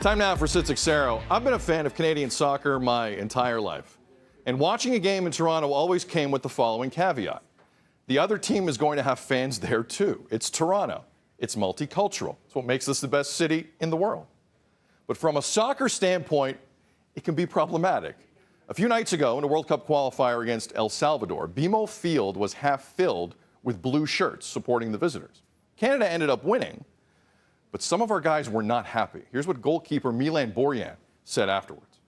Time now for Sit Sixero. I've been a fan of Canadian soccer my entire life. And watching a game in Toronto always came with the following caveat. The other team is going to have fans there too. It's Toronto. It's multicultural. It's what makes this the best city in the world. But from a soccer standpoint, it can be problematic. A few nights ago in a World Cup qualifier against El Salvador, BMO Field was half filled with blue shirts supporting the visitors. Canada ended up winning, but some of our guys were not happy. Here's what goalkeeper Milan Borjan said afterwards.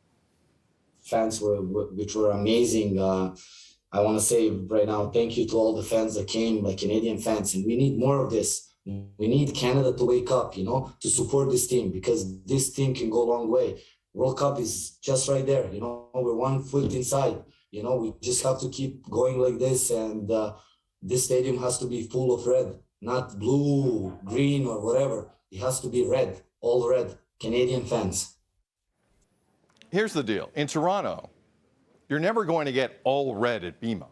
Fans which were amazing. I want to say right now, thank you to all the fans that came, like Canadian fans, and we need more of this. We need Canada to wake up, to support this team, because this team can go a long way. World Cup is just right there, we're 1 foot inside, we just have to keep going like this, and this stadium has to be full of red, not blue, green, or whatever. It has to be red, all red, Canadian fans. Here's the deal. In Toronto, you're never going to get all red at BMO.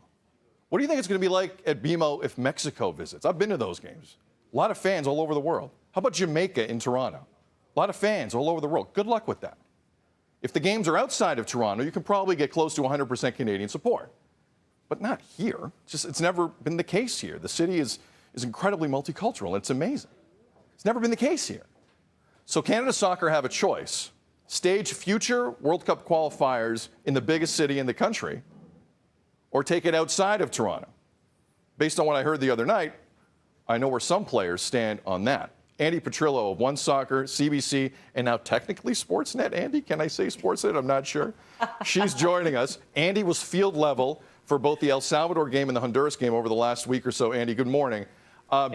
What do you think it's going to be like at BMO if Mexico visits? I've been to those games. A lot of fans all over the world. How about Jamaica in Toronto? A lot of fans all over the world. Good luck with that. If the games are outside of Toronto, you can probably get close to 100% Canadian support. But not here. It's never been the case here. The city is incredibly multicultural. It's amazing. It's never been the case here. So Canada Soccer have a choice. Stage future World Cup qualifiers in the biggest city in the country, or take it outside of Toronto. Based on what I heard the other night, I know where some players stand on that. Andi Petrillo of One Soccer, CBC, and now technically Sportsnet. Andi, can I say Sportsnet? I'm not sure. She's joining us. Andi was field level for both the El Salvador game and the Honduras game over the last week or so. Andi, good morning.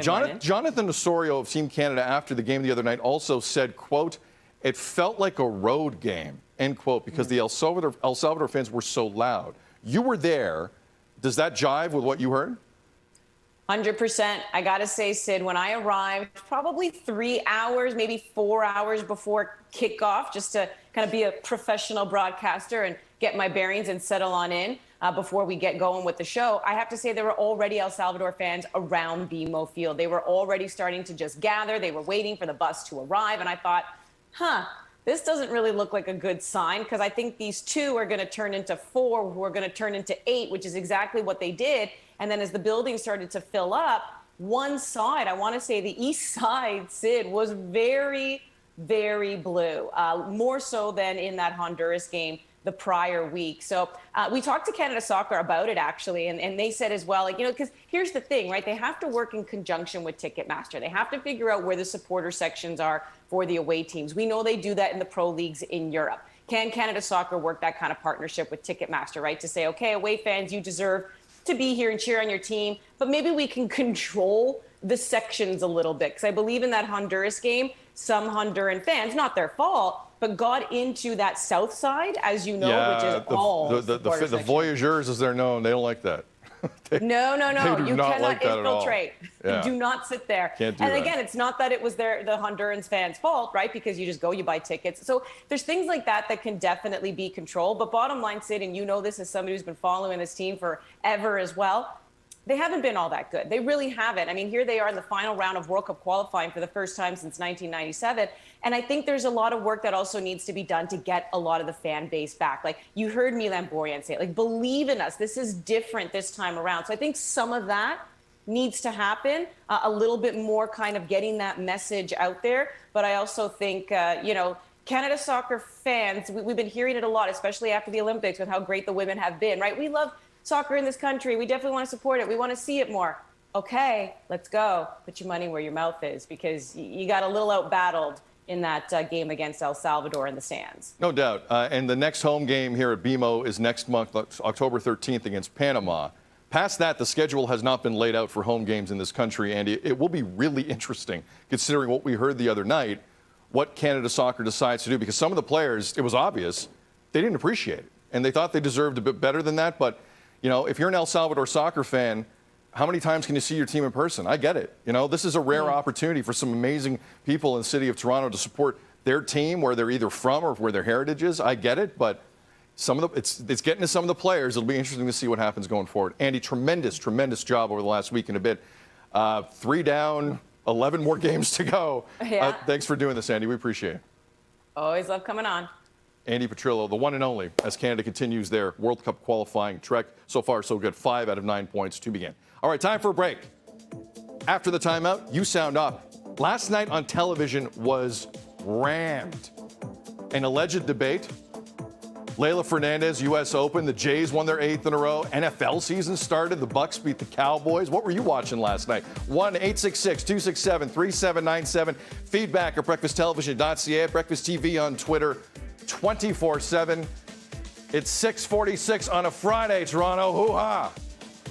Jonathan Osorio of Team Canada after the game the other night also said, quote, "It felt like a road game," end quote, because the El Salvador fans were so loud. You were there. Does that jive with what you heard? 100%. I got to say, Sid, when I arrived, probably 3 hours, maybe 4 hours before kickoff, just to kind of be a professional broadcaster and get my bearings and settle on in before we get going with the show, I have to say there were already El Salvador fans around BMO Field. They were already starting to just gather. They were waiting for the bus to arrive. And I thought, this doesn't really look like a good sign, because I think these 2 are going to turn into 4, who are going to turn into 8, which is exactly what they did. And then as the building started to fill up, one side, I want to say the east side, Sid, was very, very blue, more so than in that Honduras game the prior week. So we talked to Canada Soccer about it, actually, and they said as well, because here's the thing, right? They have to work in conjunction with Ticketmaster. They have to figure out where the supporter sections are for the away teams. We know they do that in the pro leagues in Europe. Can Canada Soccer work that kind of partnership with Ticketmaster, right? To say, okay, away fans, you deserve to be here and cheer on your team, but maybe we can control the sections a little bit. Because I believe in that Honduras game, some Honduran fans, not their fault, but got into that south side, as you know, which is all the voyageurs, as they're known, they don't like that. No. You cannot like infiltrate. Yeah. You do not sit there. Can't do that. Again, it's not that it was the Hondurans fans' fault, right? Because you just go, you buy tickets. So there's things like that that can definitely be controlled. But bottom line, Sid, and you know this as somebody who's been following this team forever as well, they haven't been all that good. They really haven't. I mean, here they are in the final round of World Cup qualifying for the first time since 1997. And I think there's a lot of work that also needs to be done to get a lot of the fan base back. Like you heard Milan Borjan say, believe in us. This is different this time around. So I think some of that needs to happen, a little bit more kind of getting that message out there. But I also think, Canada Soccer fans, we've been hearing it a lot, especially after the Olympics with how great the women have been, right? We love soccer in this country. We definitely want to support it. We want to see it more. Okay, let's go. Put your money where your mouth is, because you got a little out-battled in that game against El Salvador in the stands. No doubt. And the next home game here at BMO is next month, October 13th against Panama. Past that, the schedule has not been laid out for home games in this country, and it will be really interesting, considering what we heard the other night, what Canada Soccer decides to do, because some of the players, it was obvious, they didn't appreciate it, and they thought they deserved a bit better than that. But if you're an El Salvador soccer fan, how many times can you see your team in person? I get it. This is a rare opportunity for some amazing people in the city of Toronto to support their team where they're either from or where their heritage is. I get it, but it's getting to some of the players. It'll be interesting to see what happens going forward. Andi, tremendous job over the last week and a bit. 3 down, 11 more games to go. Yeah. Thanks for doing this, Andi. We appreciate it. Always love coming on. Andi Petrillo, the one and only, as Canada continues their World Cup qualifying trek. So far, so good. 5 out of 9 points to begin. All right, time for a break. After the timeout, you sound up. Last night on television was rammed. An alleged debate. Leylah Fernandez, U.S. Open. The Jays won their 8th in a row. NFL season started. The Bucks beat the Cowboys. What were you watching last night? 1-866-267-3797. Feedback at breakfasttelevision.ca, at Breakfast TV on Twitter, 24/7. It's 6:46 on a Friday, Toronto. Hoo-ha!